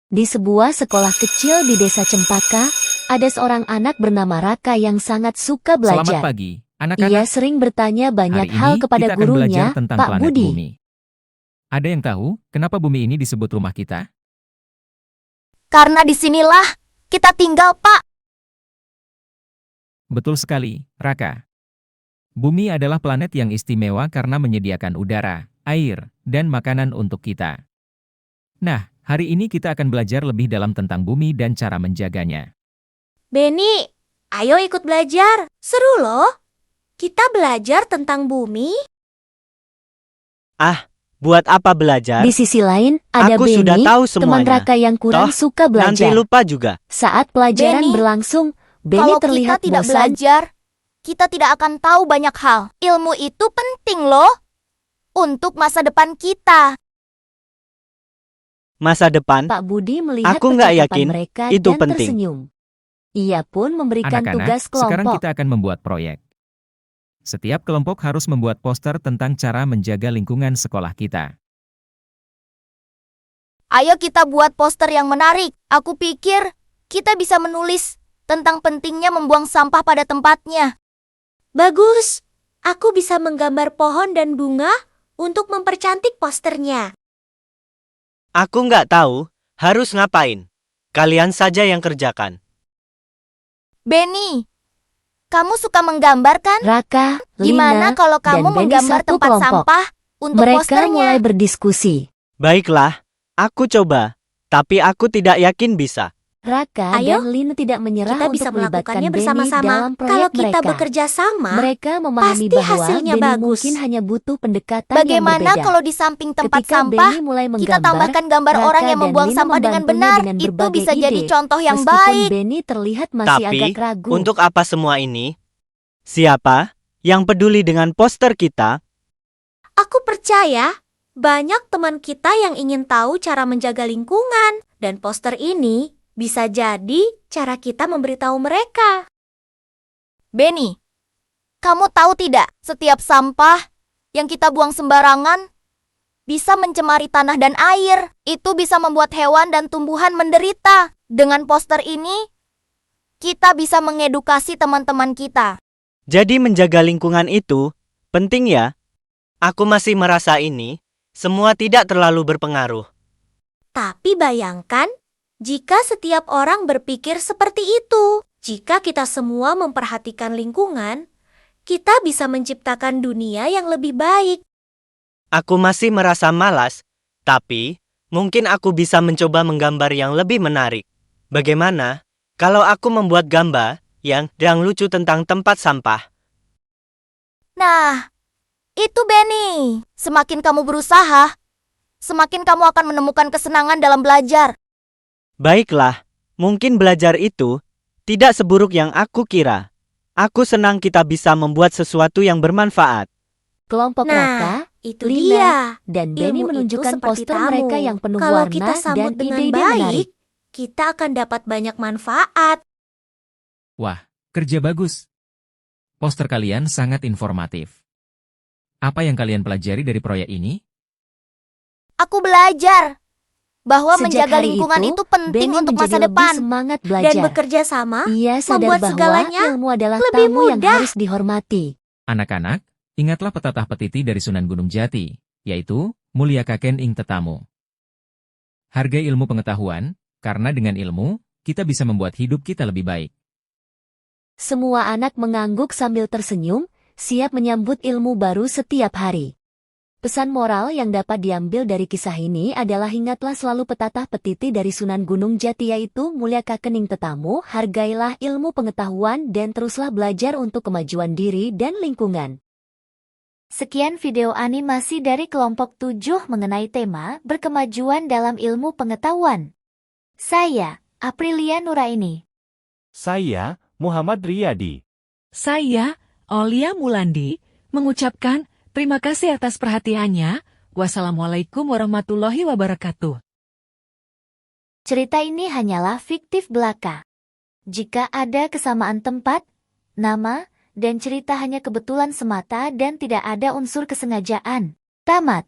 Di sebuah sekolah kecil di desa Cempaka, ada seorang anak bernama Raka yang sangat suka Selamat belajar. pagi, Ia anak-anak. sering bertanya banyak Hari hal ini kepada kita akan belajar gurunya, tentang Pak planet Budi. Bumi. Ada yang tahu kenapa bumi ini disebut rumah kita? Karena disinilah kita tinggal, Pak. Betul sekali, Raka. Bumi adalah planet yang istimewa karena menyediakan udara, air, dan makanan untuk kita. Nah, hari ini kita akan belajar lebih dalam tentang bumi dan cara menjaganya. Beni, ayo ikut belajar. Seru loh. Kita belajar tentang bumi. Buat apa belajar? Di sisi lain, ada Aku sudah Beni, tahu teman semuanya. Raka yang kurang Toh, suka Nanti belajar. lupa juga. Saat pelajaran Beni, berlangsung, Beni Kalau kita terlihat tidak bosan. belajar, kita tidak akan tahu banyak hal. Ilmu itu penting loh untuk masa depan kita. Masa depan, Pak Budi melihat Aku nggak percakapan yakin mereka itu dan penting. tersenyum. Ia pun memberikan tugas Anak-anak, sekarang kelompok. kita akan membuat proyek. Setiap kelompok harus membuat poster tentang cara menjaga lingkungan sekolah kita. Ayo kita buat poster yang menarik. Aku pikir kita bisa menulis tentang pentingnya membuang sampah pada tempatnya. Bagus. Aku bisa menggambar pohon dan bunga untuk mempercantik posternya. aku nggak tahu harus ngapain. Kalian saja yang kerjakan. Beni, kamu suka menggambar kan? Raka, Gimana Lina, kalau dan kamu Beni menggambar satu tempat kelompok. sampah untuk Mereka posternya? mulai berdiskusi. Baiklah, aku coba. Tapi aku tidak yakin bisa. Raka Ayo, dan Lina tidak menyerah Kita untuk bisa melibatkan melakukannya Beni bersama-sama. dalam proyek Kalau kita mereka. bekerja sama, Mereka memahami pasti bahwa hasilnya Beni bagus. mungkin hanya butuh pendekatan Bagaimana yang berbeda. kalau di samping tempat Ketika sampah, Beni mulai kita menggambar, tambahkan gambar Raka orang yang dan membuang Lina sampah dengan membantunya benar? dengan Itu berbagai bisa jadi ide. contoh yang Meskipun baik. Beni terlihat masih Tapi, agak ragu. untuk apa semua ini? Siapa yang peduli dengan poster kita? aku percaya banyak teman kita yang ingin tahu cara menjaga lingkungan. Dan poster ini bisa jadi cara kita memberitahu mereka. Beni, kamu tahu tidak, setiap sampah yang kita buang sembarangan bisa mencemari tanah dan air. Itu bisa membuat hewan dan tumbuhan menderita. Dengan poster ini, kita bisa mengedukasi teman-teman kita. Jadi menjaga lingkungan itu penting ya? Aku masih merasa ini semua tidak terlalu berpengaruh. Tapi bayangkan, jika setiap orang berpikir seperti itu, jika kita semua memperhatikan lingkungan, kita bisa menciptakan dunia yang lebih baik. Aku masih merasa malas, tapi mungkin aku bisa mencoba menggambar yang lebih menarik. Bagaimana kalau aku membuat gambar yang lucu tentang tempat sampah? Nah, itu Beni. Semakin kamu berusaha, semakin kamu akan menemukan kesenangan dalam belajar. Baiklah, mungkin belajar itu tidak seburuk yang aku kira. Aku senang kita bisa membuat sesuatu yang bermanfaat. Kelompok Nah, Raka, itu Lina, dia. dan Beni Ilmu itu menunjukkan seperti poster tamu. mereka yang penuh Kalau warna kita dan sambut dengan ide-ide baik, menarik. kita akan dapat banyak manfaat. Wah, kerja bagus. Poster kalian sangat informatif. Apa yang kalian pelajari dari proyek ini? Aku belajar bahwa Sejak menjaga hari lingkungan itu penting Beni untuk menjadi masa lebih depan. semangat Dan belajar. bekerja sama, Ia sadar membuat bahwa segalanya ilmu adalah lebih tamu yang mudah. harus dihormati. Anak-anak, ingatlah pepatah petiti dari Sunan Gunung Jati, yaitu, muliakaken ing tetamu. Hargai ilmu pengetahuan, karena dengan ilmu, kita bisa membuat hidup kita lebih baik. Semua anak mengangguk sambil tersenyum, siap menyambut ilmu baru setiap hari. Pesan moral yang dapat diambil dari kisah ini adalah ingatlah selalu pepatah petiti dari Sunan Gunung Jati, yaitu muliakaken ing tetamu, hargailah ilmu pengetahuan dan teruslah belajar untuk kemajuan diri dan lingkungan. Sekian video animasi dari kelompok 7 mengenai tema berkemajuan dalam ilmu pengetahuan. Saya, Aprilia Nuraini. Saya, Muhammad Riyadi. Saya, Aulia Mulandi, mengucapkan terima kasih atas perhatiannya. Wassalamualaikum warahmatullahi wabarakatuh. Cerita ini hanyalah fiktif belaka. Jika ada kesamaan tempat, nama, dan cerita hanya kebetulan semata dan tidak ada unsur kesengajaan. Tamat.